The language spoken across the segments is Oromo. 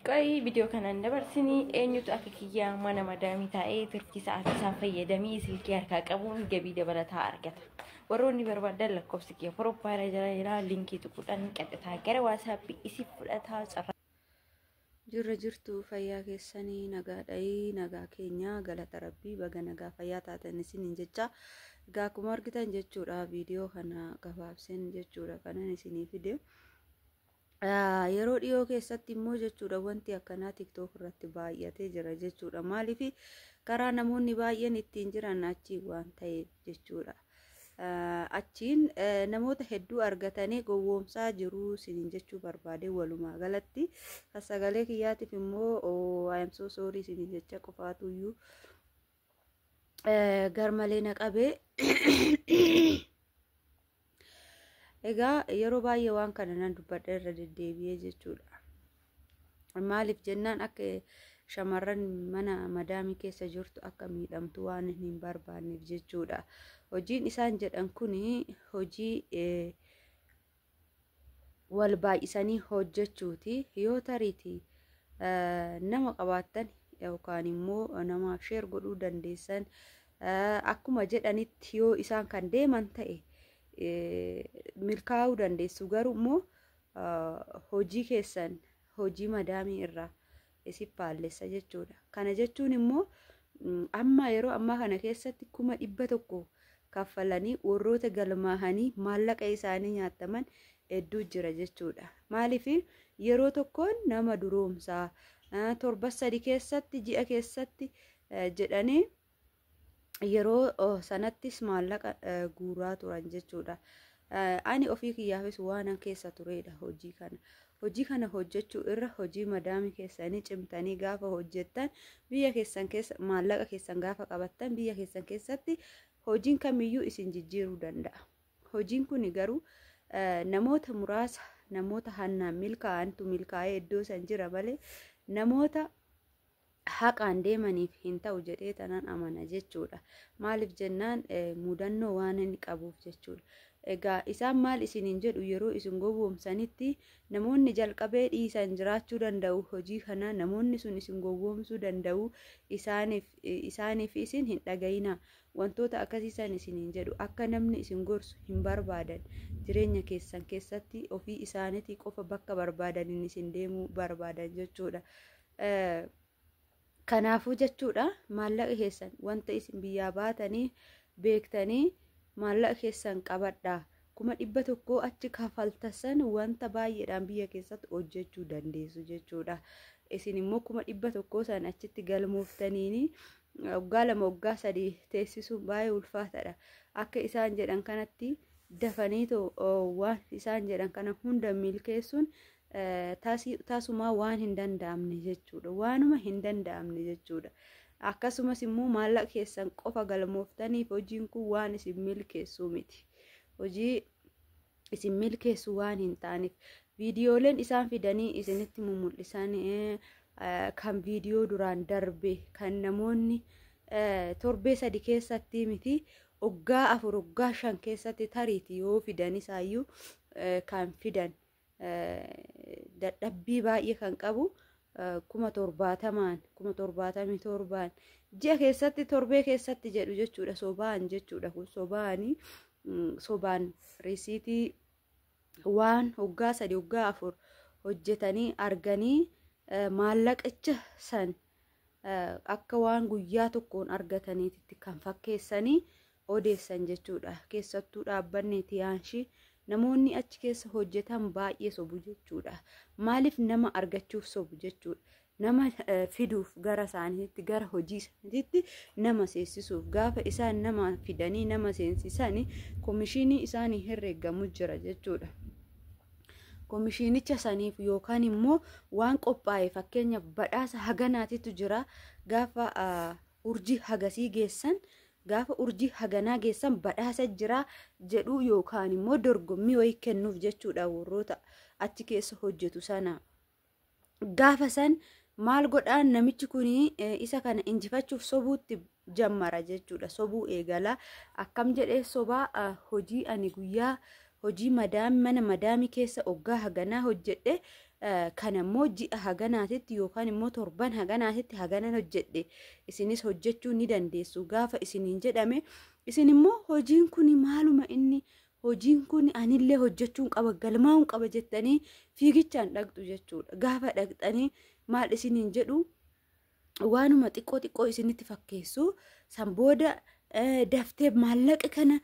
Qoy video kanan dabarsinii eenyutu akka kiyyaa mana madaamii taa'ee turtii sa'aatii isaa fayyadamee silkii harkaa qabuun gabii dabalataa argata. Warroonni barbaadan lakkoofsi kiyya profaayilii jala linkii tuquudhaan qaxxitaa gara WhatsApp isii fudhataa carraa. Jirra jirtu fayyaa keessanii nagaadha'i nagaa keenya galata rabbii baga nagaa fayyaa taatan isiniin jecha egaa akkuma argitan jechuudha viidiyoo kana gabaabseen jechuudha kanan isinii fide. Yeroo dhiyoo keessatti immoo jechuudha wanti akkanaa TikTok irratti baay'atee jira jechuudha. Maaliif karaa namoonni baay'een ittiin jiran achi waan ta'eef jechuudha. Achiin namoota hedduu argatanii gowwoomsaa jiru isiniin jechuu barbaade walumaa galatti. Sagalee kiyyaatiif immoo I am so sorry isiniin jecha qofaatu iyyuu garmalee na qabee. Egaa yeroo baay'ee waan kana nan dubbadha irra deddeebi'ee jechuudha. Maaliif jennaan akka shamarran mana madaamii keessa jirtu akka miidhamtu waan hin barbaanneef jechuudha. Hojiin isaan jedhan kuni hojii wal baay'isanii hojjechuuti. Yoo tariiti nama qabaattan yookaan immoo namaaf sheer godhuu dandeessan akkuma jedhanitti yoo isaan kan deeman ta'e milkaa'uu dandeessu. Garuu immoo hojii keessan hojii madaamii irraa isif faallessa jechuudha. Kana jechuun immoo amma yeroo ammaa kana keessatti 100,000 kaffalanii warroota galmaahanii maallaqa isaanii nyaataman hedduu jira jechuudha. Maaliif yeroo tokkoon nama duroomsaa 7 keessatti ji'a keessatti jedhanii yeroo sanattis maallaqa guuraa turan jechuudha. Ani ofii kiyyaafis waan keessa turedha hojii kana. Hojii kana hojjechuu irra hojii madaamii keessanii cimtanii gaafa hojjettan biyya keessan keessa maallaqa keessan gaafa qabattan biyya keessan keessatti hojiin kamiyyuu isin jijjiiruu danda'a. Hojiin kun garuu namoota muraasa namoota hannaan milkaa'antu milkaa'ee iddoo san jira malee namoota haqaan deemaniif hin ta'u jedhee tanan amana jechuudha. Maaliif jennaan mudannoo waan inni qabuuf jechuudha. Egaa isaan maal isiniin jedhu yeroo isin gowwoomsanitti namoonni jalqabee dhiisan jiraachuu danda'u hojii kana namoonni sun isin gowwoomsuu danda'u isaaniif isin hin dhagayina. Wantoota akkasiisan isiniin jedhu akka namni isin gorsu hin barbaadan jireenya keessan keessatti ofii isaaniitii qofa bakka barbaadaniin isin deemuu barbaadan jechuudha. Kanaafuu jechuudha maallaqa keessan wanta isin biyyaa baatanii beektanii maallaqa keessan qabadhaa 100,000 achi kafaltasan wanta baay'eedhaan biyya keessatti hojjechuu dandeessu jechuudha. Isin immoo 100,000 san achitti galmooftaniini waggaa 2 waggaa 3 teessisuun baay'ee ulfaataadha. Akka isaan jedhan kanatti dafaniitoo waan isaan jedhan kana hunda milkeessuun taasumaa waan hin danda'amne jechuudha. Waanuma hin danda'amne jechuudha. Akkasumas immoo maallaqa keessan qofa galmooftaniif hojiin kun waan isin milkeessu miti. Hojii isin milkeessu waan hin taaneef viidiyooleen isaan fidanii isinitti mul'isan kan viidiyoo duraan darbe kan namoonni torbee 3 keessatti miti waggaa 4 waggaa 5 keessatti tariiti yoo fidan isaayyuu kan fidan dadhabbii baay'ee kan qabu 70,000 ji'a keessatti torbee keessatti jedhu jechuudha. Sobaan jechuudha kun sobaan risiitii waan waggaa 3 waggaa 4 hojjetanii arganii maallaqicha san akka waan guyyaa tokkoon argataniitti kan fakkeessanii odeessan jechuudha. Keessattuu dhaabbanni Tiyaanshii namoonni achi keessa hojjetan baay'ee sobu jechuudha. Maaliif nama argachuuf sobu jechuudha. Nama fiduuf gara isaaniitti gara hojii isaaniitti nama seensisuuf gaafa isaan nama fidanii nama seensisanii komishinii isaanii herreegamu jira jechuudha. Komishinicha saniif yookaan immoo waan qophaa'e fakkeenya badhaasa haganaatitu jira gaafa urjii hagasii geessan gaafa urjii haganaa geessan badhaasa jira jedhu yookaan immoo dorgommii wayii kennuuf jechuudha. Warroota achi keessa hojjetu sana gaafa san maal godhaan namichi kuni isa kana injifachuuf sobuutti jammara jechuudha. Sobuu eegala akkam jedhee sobaa hojii ani guyyaa hojii mana madaamii keessa oggaa haganaa hojjedhe kana immoo ji'a haganaatitti yookaan immoo torban haganaatitti haganan hojjedhe isinis hojjechuu ni dandeessu gaafa isiniin jedhame isin immoo hojiin kun maaluma inni hojiin kun anillee hojjechuun qaba galmaa'uun qaba jettanii fiigichaan dhaqxu jechuudha. Gaafa dhaqxanii maal isiniin jedhu waanuma xiqqoo isinitti fakkeessu san booda daftee maallaqa kana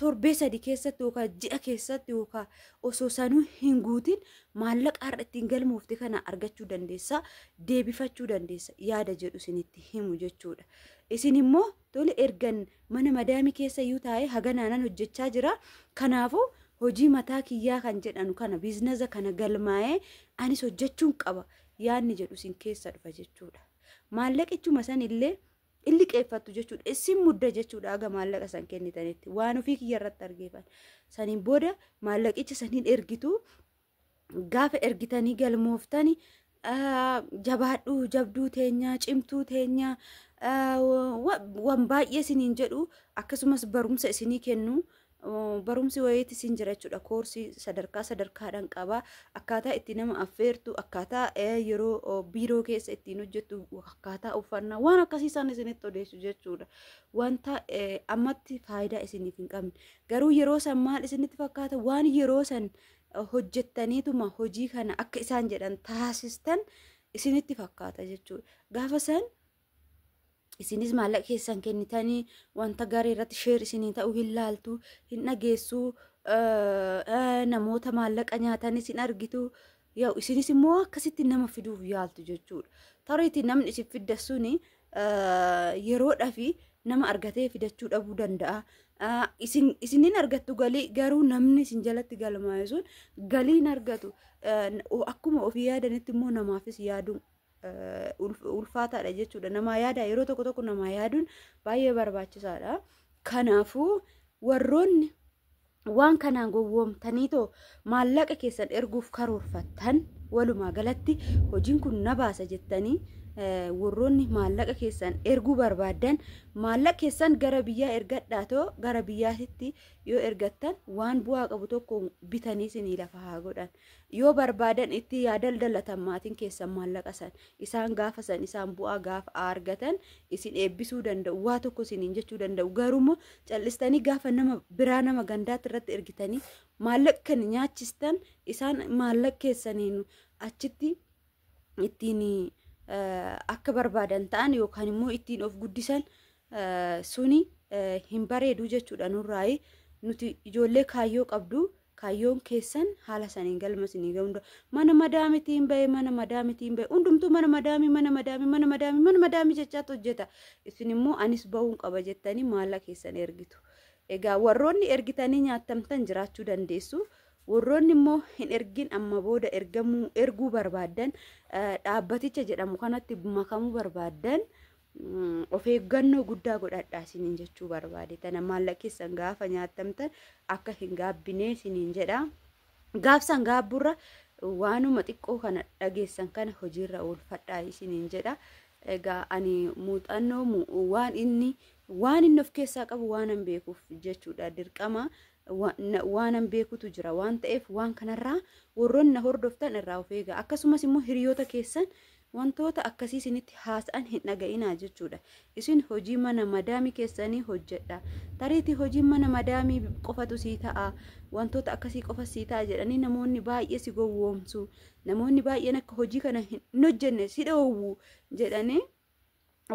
torbee sadii keessatti yookaan ji'a keessatti yookaan osoo sanuu hin guutin maallaqa har'a ittiin galmoofte kana argachuu dandeessa deebifachuu dandeessa yaada jedhu isinitti himu jechuudha. Isin immoo tole ergan mana madaamii keessa iyyuu taa'ee haganaanan hojjechaa jira. Kanaafuu hojii mataa kiyyaa kan jedhanu kana biizinasa kana galmaa'ee anis hojjechuun qaba yaadni jedhu isin keessa dhufa jechuudha. Maallaqichuma san illee illi qeeffattu jechuudha. Isin mudda jechuudha aga maallaqa san kennitanitti waan ofii kiyya irratti argeefan. Saniin booda maallaqicha saniin ergitu gaafa ergitanii galmooftani jabaadhu jabduu teenyaa cimtuu teenyaa waan baay'ee isiniin jedhu akkasumas barumsa isinii kennu barumsi wayiitti isin jira jechuudha. Koorsii sadarkaadhaan qaba akkaataa itti nama affeertu akkaataa yeroo biiroo keessa ittiin hojjettu akkaataa uffannaa waan akkasiisan isinitti odeessu jechuudha. Wanta ammatti faayidaa isiniif hin qabne garuu yeroo san maal isinitti fakkaata waan yeroo san hojjettaniituma hojii kana akka isaan jedhan taasistan isinitti fakkaata jechuudha. Gaafa san isinis maallaqa keessan kennitanii wanta gaarii irratti sheer isinii ta'uu hin laaltu hin dhageessu namoota maallaqa nyaatanis hin argitu yaa isinis immoo akkasitti nama fiduuf yaaltu jechuudha. Tariitii namni isin fidda suni yeroodhaa fi nama argatee fidachuu dhabuu danda'a. Isinin argattu galii garuu namni isin jalatti galmaa'e sun galii hin argatu. Akkuma ofii yaadanitti immoo namaafis yaaduun ulfaataadha jechuudha. Namaa yaada yeroo tokko namaa yaaduun baay'ee barbaachisaadha. Kanaafuu warroonni waan kanaan gowwoomtaniitoo maallaqa keessan erguuf karoorfattan walumaa galatti hojiin kun na baasa jettanii warroonni maallaqa keessan erguu barbaadan maallaqa keessan gara biyyaa ergadhaatoo gara biyyaatitti yoo ergattan waan bu'aa qabu tokko bitanii isinii lafa haa godhan. Yoo barbaadan itti yaa daldalatan maatiin keessan maallaqa san isaan gaafa san isaan bu'aa gaafa argatan isin eebbisuu danda'u waa tokko isiniin jechuu danda'u. Garuummoo callistanii gaafa nama biraa nama gandaatti irratti ergitanii maallaqa kan nyaachistan isaan maallaqa keessaniin achitti ittiin akka barbaadan ta'an yookaan immoo ittiin of guddisan suni hin bareedu jechuudha. Nurraayi nuti ijoollee kaayyoo qabdu kaayyoon keessan haala saniin galma isinii ga'u mana madaamitiin ba'e hundumtuu mana madaamii jechaatu hojjeta. Isin immoo anis ba'uun qaba jettanii maallaqa keessan ergitu. Egaa warroonni ergitanii nyaattamtan jiraachuu dandeessu. Warroonni immoo hin ergin amma booda erguu barbaadan dhaabbaticha jedhamu kanatti makamuu barbaadan of eeggannoo guddaa godhadhaa isiniin jechuu barbaade. Tana maallaqa keessan gaafa nyaattamtan akka hin gaabbine isiniin jedha. Gaafsan gaabburra waanuma xiqqoo kana dhageessan kana hojiirra oolfadhaa isiniin jedha. Egaa ani muuxannoo waan inni of keessaa qabu waanan beekuuf jechuudha. Dirqama waanan beekutu jira waan ta'eef waan kanarraa warroonni na hordoftan irraa of eegaa. Akkasumas immoo hiriyoota keessan wantoota akkasii isinitti haasa'an hin dhaga'inaa jechuudha. Isin hojii mana madaamii keessanii hojjedha. Tariitii hojii mana madaamii qofatu sii ta'a wantoota akkasii qofa sii ta'a jedhanii namoonni baay'ee si gowwoomsu. Namoonni baay'een akka hojii kana hin hojjenne si dhoowwu jedhanii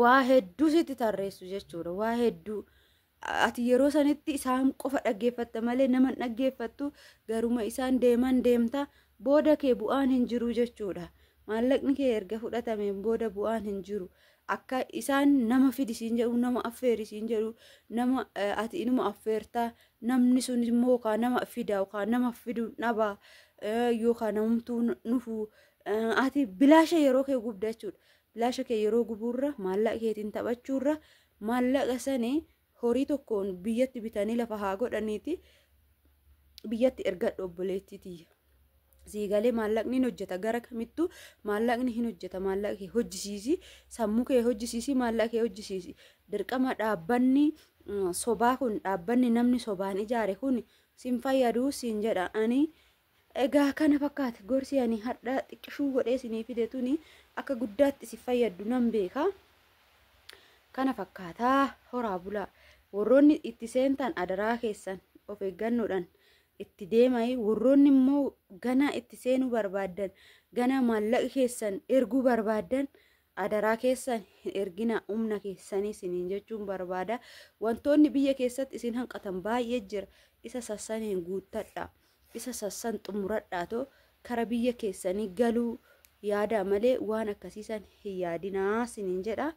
waa hedduu sitti tarreessu jechuudha. Waa hedduu ati yeroo sanitti isaan qofa dhaggeeffatta malee nama dhaggeeffattu garuma isaan deemta booda kee bu'aan hin jiru jechuudha. Maallaqni kee erga fudhatame booda bu'aan hin jiru. Akka isaan nama fidisiin jedhu nama affeerisiin jedhu nama ati inuma affeertaa namni sun immoo kaan nama fida yookaan nama fidu dhabaa yookaan namumtuu nufu ati bilaasha yeroo kee gubda jechuudha. Bilaasha kee yeroo gubuurra maallaqa keetiin taphachuurra maallaqa sanii horii tokkoon biyyatti bitanii lafa haa godhaniiti biyyatti ergadhu obboleettiti. Siigalee maallaqni hin hojjeta gara kamittuu maallaqni hin hojjeta. Maallaqa kee hojjisiisi sammuu kee hojjisiisi maallaqa kee hojjisiisi. Dirqama dhaabbanni sobaa kun dhaabbanni namni sobaan ijaare kun sin fayyaduu siin jedha. Ani egaa kana fakkaate gorsi ani hadha xiqqishuu godhee isinii fide tuni akka guddaatti si fayyaddu nan beeka. Kana fakkaataa horaa bulaa. Warroonni itti seentan adaraa keessan of eeggannoodhaan itti deemai. Warroonni immoo gana itti seenuu barbaadan, gana maallaqa keessan erguu barbaadan adaraa keessan hin ergina, humna keessanii isiniin jechuun barbaada. Wantoonni biyya keessatti isin hanqatan baay'ee jira. Isa sassaniin guuttadha. Isa sassan xumuradhaa too kara biyya keessanii galuu yaada malee waan akkasiisan hin yaadinaa isiniin jedha.